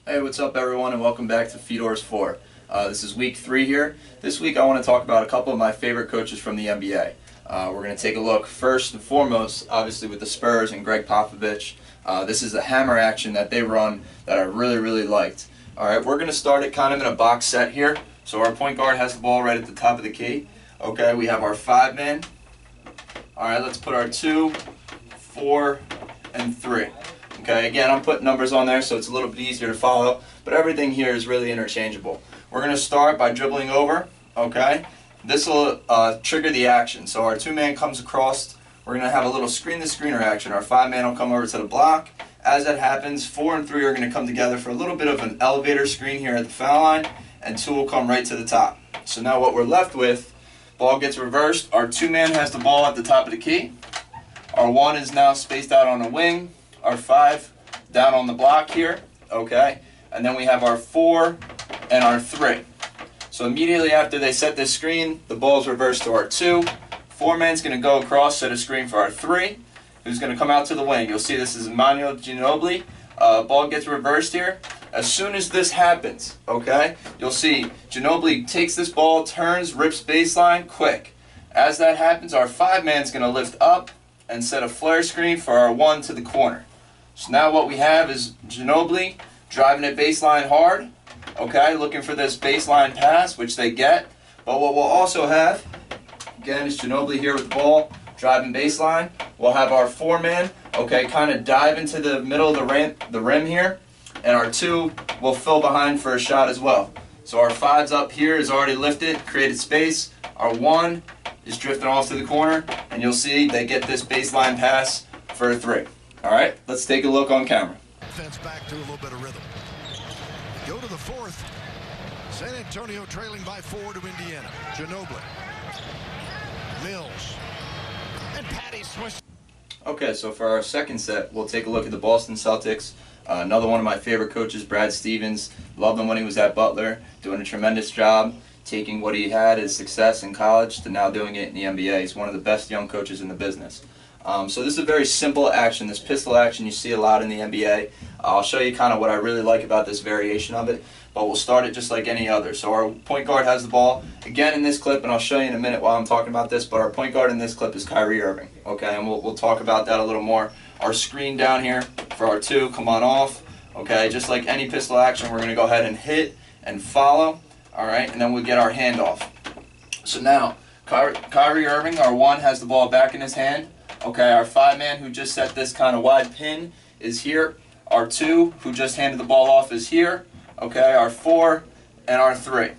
Hey, what's up everyone, and welcome back to Fedor's 4. This is week 3 here. This week I want to talk about a couple of my favorite coaches from the NBA. We're going to take a look first and foremost, obviously with the Spurs and Greg Popovich. This is a hammer action that they run that I really liked. Alright, we're going to start it kind of in a box set here. So our point guard has the ball right at the top of the key. Okay, we have our 5-man. Alright, let's put our 2, 4, and 3. Okay, again, I'm putting numbers on there so it's a little bit easier to follow, but everything here is really interchangeable. We're going to start by dribbling over, okay? This will trigger the action. So our 2-man comes across, we're going to have a little screen-to-screener action. Our 5-man will come over to the block. As that happens, 4 and 3 are going to come together for a little bit of an elevator screen here at the foul line, and 2 will come right to the top. So now what we're left with, ball gets reversed. Our 2-man has the ball at the top of the key. Our 1 is now spaced out on the wing. Our 5 down on the block here, okay? And then we have our 4 and our 3. So immediately after they set this screen, the ball's reversed to our 2. 4-man's going to go across, set a screen for our 3, who's going to come out to the wing. You'll see this is Emmanuel Ginobili. Ball gets reversed here. As soon as this happens, okay, you'll see Ginobili takes this ball, turns, rips baseline, quick. As that happens, our 5-man's going to lift up and set a flare screen for our 1 to the corner. So now what we have is Ginobili driving it baseline hard, okay, looking for this baseline pass, which they get. But what we'll also have, again, is Ginobili here with the ball, driving baseline. We'll have our 4-man, okay, kind of dive into the middle of the rim here, and our 2 will fill behind for a shot as well. So our 5's up here is already lifted, created space. Our 1 is drifting off to the corner, and you'll see they get this baseline pass for a 3. All right, let's take a look on camera. Defense back to a little bit of rhythm. Go to the 4th. San Antonio trailing by 4 to Indiana. Ginobili. Mills. And Patty Swiss. Okay, so for our second set, we'll take a look at the Boston Celtics. Another one of my favorite coaches, Brad Stevens. Loved him when he was at Butler, doing a tremendous job, taking what he had as success in college to now doing it in the NBA. He's one of the best young coaches in the business. So this is a very simple action, this pistol action you see a lot in the NBA. I'll show you kind of what I really like about this variation of it, but we'll start it just like any other. So our point guard has the ball, again in this clip, and I'll show you in a minute while I'm talking about this, but our point guard in this clip is Kyrie Irving, okay, and we'll talk about that a little more. Our screen down here for our 2, come on off, okay, just like any pistol action, we're going to go ahead and hit and follow, all right, and then we'll get our handoff. So now, Kyrie Irving, our 1, has the ball back in his hand. Okay, our 5-man who just set this kind of wide pin is here. Our 2 who just handed the ball off is here. Okay, our 4 and our 3.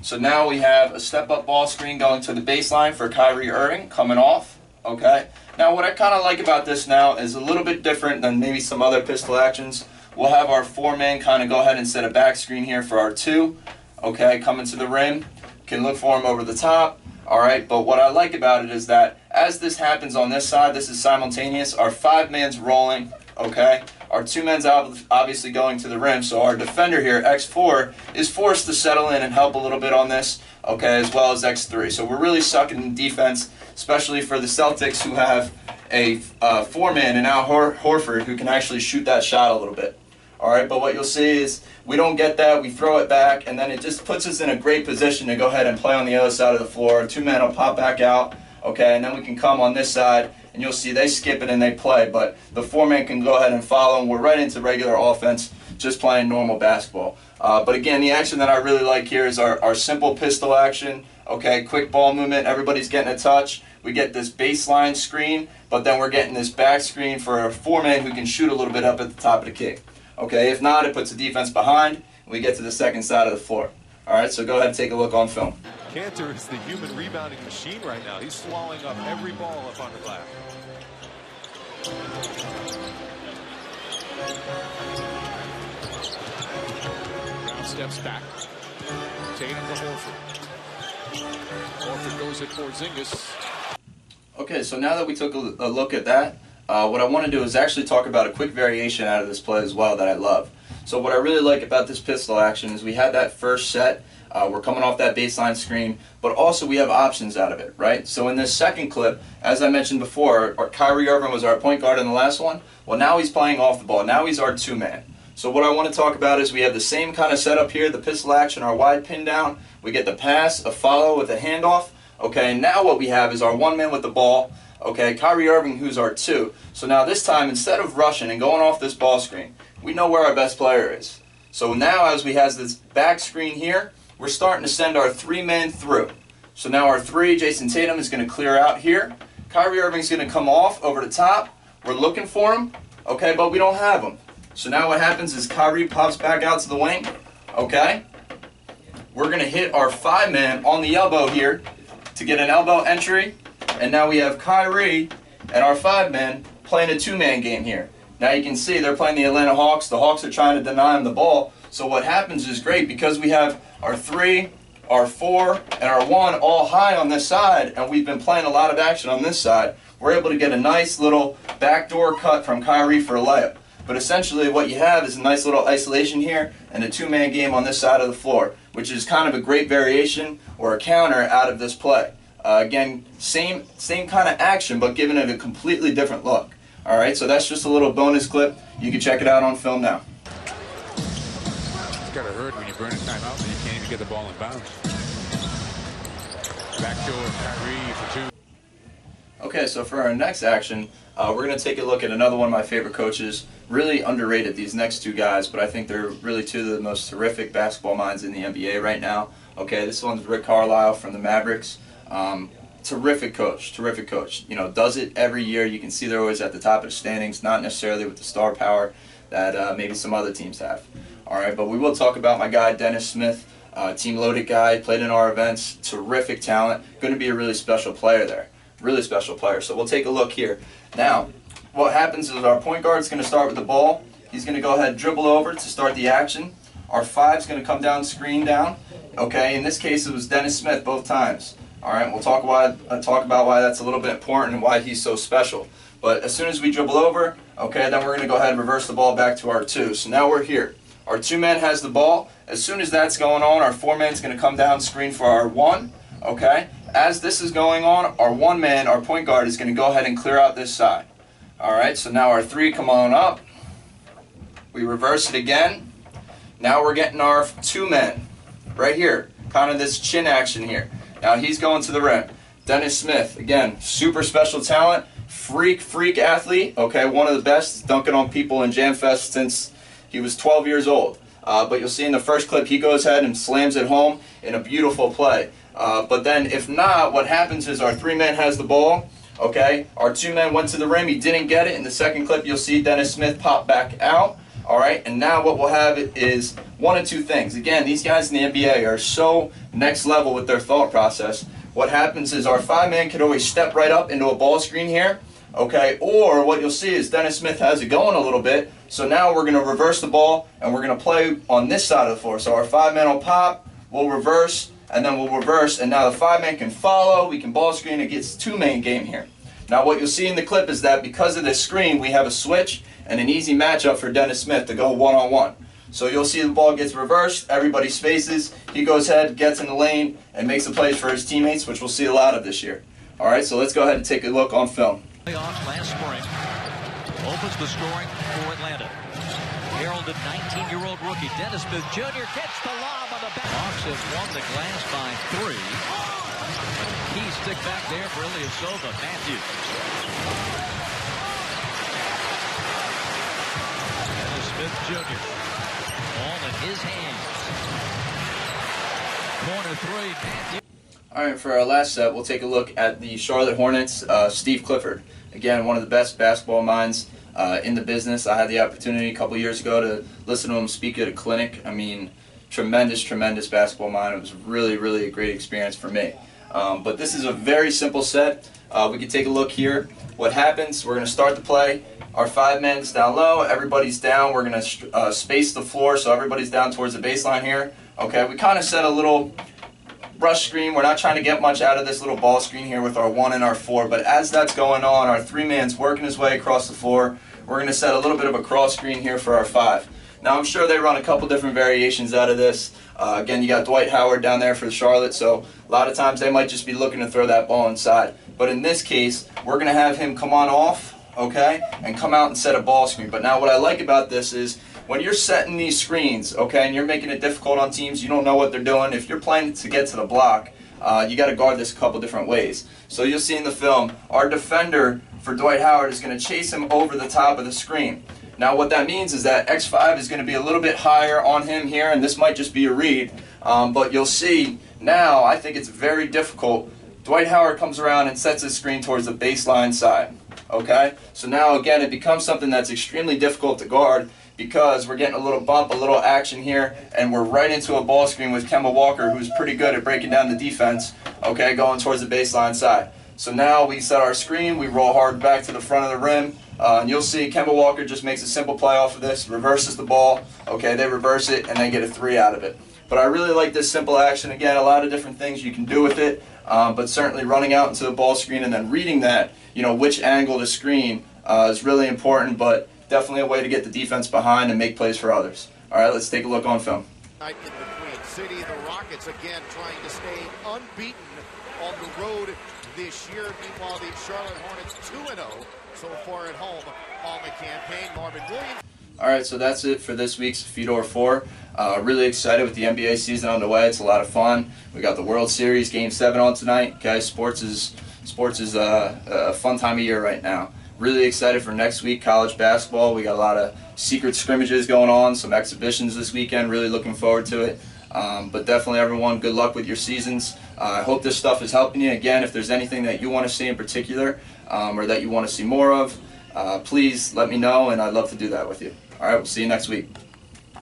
So now we have a step-up ball screen going to the baseline for Kyrie Irving coming off. Okay, now what I kind of like about this now is a little bit different than maybe some other pistol actions. We'll have our 4-man kind of go ahead and set a back screen here for our 2. Okay, coming to the rim, can look for him over the top. Alright, but what I like about it is that as this happens on this side, this is simultaneous. Our 5-man's rolling, okay? Our 2-man's obviously going to the rim, so our defender here, X4, is forced to settle in and help a little bit on this, okay, as well as X3. So we're really sucking in defense, especially for the Celtics who have a 4-man and Al Horford who can actually shoot that shot a little bit. Alright, but what you'll see is we don't get that, we throw it back, and then it just puts us in a great position to go ahead and play on the other side of the floor. 2-man will pop back out, okay, and then we can come on this side, and you'll see they skip it and they play, but the 4-man can go ahead and follow, and we're right into regular offense, just playing normal basketball. But again, the action that I really like here is our simple pistol action, okay, quick ball movement, everybody's getting a touch. We get this baseline screen, but then we're getting this back screen for a 4-man who can shoot a little bit up at the top of the key. Okay, if not, it puts the defense behind, and we get to the second side of the floor. All right, so go ahead and take a look on film. Cantor is the human rebounding machine right now. He's swallowing up every ball up on the glass. Brown steps back. Tatum to Horford. Horford goes at Porzingis. Okay, so now that we took a look at that, what I want to do is actually talk about a quick variation out of this play as well that I love. So what I really like about this pistol action is we had that first set, we're coming off that baseline screen, but also we have options out of it, right? So in this second clip, as I mentioned before, Kyrie Irving was our point guard in the last one. Well, now he's playing off the ball. Now he's our 2-man. So what I want to talk about is we have the same kind of setup here, the pistol action, our wide pin down. We get the pass, a follow with a handoff. Okay, and now what we have is our one man with the ball. Okay, Kyrie Irving, who's our 2. So now this time, instead of rushing and going off this ball screen, we know where our best player is. So now as we have this back screen here, we're starting to send our 3-man through. So now our 3, Jason Tatum, is going to clear out here. Kyrie Irving's going to come off over the top. We're looking for him, okay, but we don't have him. So now what happens is Kyrie pops back out to the wing, okay? We're going to hit our 5-man on the elbow here to get an elbow entry. And now we have Kyrie and our 5-man playing a 2-man game here. Now you can see they're playing the Atlanta Hawks. The Hawks are trying to deny him the ball. So what happens is great because we have our 3, our 4, and our 1 all high on this side, and we've been playing a lot of action on this side. We're able to get a nice little backdoor cut from Kyrie for a layup. But essentially what you have is a nice little isolation here and a 2-man game on this side of the floor, which is kind of a great variation or a counter out of this play. Again, same kind of action, but giving it a completely different look. All right, so that's just a little bonus clip. You can check it out on film now. It's got to hurt when you burn a timeout and you can't even get the ball in bounds. Backdoor Kyrie for 2. Okay, so for our next action, we're going to take a look at another one of my favorite coaches. Really underrated, these next 2 guys, but I think they're really 2 of the most terrific basketball minds in the NBA right now. Okay, this one's Rick Carlisle from the Mavericks. Terrific coach. You know, does it every year. You can see they're always at the top of the standings, not necessarily with the star power that maybe some other teams have. All right, but we will talk about my guy, Dennis Smith, team loaded guy, played in our events, terrific talent, going to be a really special player there. Really special player. So we'll take a look here. Now, what happens is our point guard is going to start with the ball. He's going to go ahead and dribble over to start the action. Our 5 is going to come down, screen down. Okay, in this case it was Dennis Smith both times. All right, we'll talk about why that's a little bit important and why he's so special. But as soon as we dribble over, okay, then we're going to go ahead and reverse the ball back to our 2. So now we're here. Our 2-man has the ball. As soon as that's going on, our 4-man is going to come down, screen for our 1. Okay, as this is going on, our 1-man, our point guard, is going to go ahead and clear out this side. All right, so now our 3 come on up. We reverse it again. Now we're getting our 2-men right here, kind of this chin action here. Now he's going to the rim. Dennis Smith, again, super special talent, freak athlete, okay, one of the best, dunking on people in Jam Fest since he was 12 years old. But you'll see in the first clip, he goes ahead and slams it home in a beautiful play. But then if not, what happens is our 3-man has the ball, okay, our 2-man went to the rim, he didn't get it. In the second clip, you'll see Dennis Smith pop back out. All right, and now what we'll have is one of 2 things. Again, these guys in the NBA are so next level with their thought process. What happens is our 5-man could always step right up into a ball screen here, okay, or what you'll see is Dennis Smith has it going a little bit, so now we're going to reverse the ball, and we're going to play on this side of the floor. So our 5-man will pop, we'll reverse, and then we'll reverse, and now the 5-man can follow, we can ball screen, it gets 2-man game here. Now what you'll see in the clip is that because of this screen, we have a switch and an easy matchup for Dennis Smith to go one-on-one. So you'll see the ball gets reversed, everybody spaces, he goes ahead, gets in the lane, and makes the plays for his teammates, which we'll see a lot of this year. All right, so let's go ahead and take a look on film. Last spring opens the scoring for Atlanta. Heralded 19-year-old rookie Dennis Smith Jr. gets the lob on the back. Hawks have won the glass by 3. Key stick back there for Ilyasova. Matthews. Dennis Smith Jr. Ball in his hands. Corner 3. Matthews. All right, for our last set, we'll take a look at the Charlotte Hornets, Steve Clifford. Again, one of the best basketball minds in the business. I had the opportunity a couple years ago to listen to him speak at a clinic. I mean, tremendous basketball mind. It was really a great experience for me. But this is a very simple set. We can take a look here. What happens, we're going to start the play. Our 5-man's down low, everybody's down. We're going to space the floor so everybody's down towards the baseline here. Okay, we kind of set a little brush screen. We're not trying to get much out of this little ball screen here with our 1 and our 4, but as that's going on, our 3-man's working his way across the floor. We're going to set a little bit of a cross screen here for our 5. Now I'm sure they run a couple different variations out of this. Again, you got Dwight Howard down there for Charlotte, so a lot of times they might just be looking to throw that ball inside. But in this case, we're going to have him come on off, okay, and come out and set a ball screen. But now what I like about this is when you're setting these screens, okay, and you're making it difficult on teams, you don't know what they're doing. If you're playing to get to the block, you got to guard this a couple different ways. So you'll see in the film, our defender for Dwight Howard is going to chase him over the top of the screen. Now what that means is that X5 is going to be a little bit higher on him here, and this might just be a read, but you'll see now I think it's very difficult. Dwight Howard comes around and sets his screen towards the baseline side. Okay, so now again it becomes something that's extremely difficult to guard because we're getting a little bump, a little action here, and we're right into a ball screen with Kemba Walker, who's pretty good at breaking down the defense, okay, going towards the baseline side. So now we set our screen, we roll hard back to the front of the rim, and you'll see Kemba Walker just makes a simple play off of this, reverses the ball, okay, they reverse it, and they get a 3 out of it. But I really like this simple action. Again, a lot of different things you can do with it, but certainly running out into the ball screen and then reading that, which angle to screen is really important, but definitely a way to get the defense behind and make plays for others. All right, let's take a look on film. In the Queen City, the Rockets again trying to stay unbeaten on the road this year. Meanwhile, the Charlotte Hornets 2-0 so far at home on the campaign. Marvin Williams. All right, so that's it for this week's Fedor 4. Really excited with the NBA season on the way. It's a lot of fun. We got the World Series Game 7 on tonight. Guys, sports is a fun time of year right now. Really excited for next week, college basketball. We got a lot of secret scrimmages going on, some exhibitions this weekend. Really looking forward to it. But definitely, everyone, good luck with your seasons. I hope this stuff is helping you. Again, if there's anything that you want to see in particular or that you want to see more of, please let me know, and I'd love to do that with you. All right, we'll see you next week.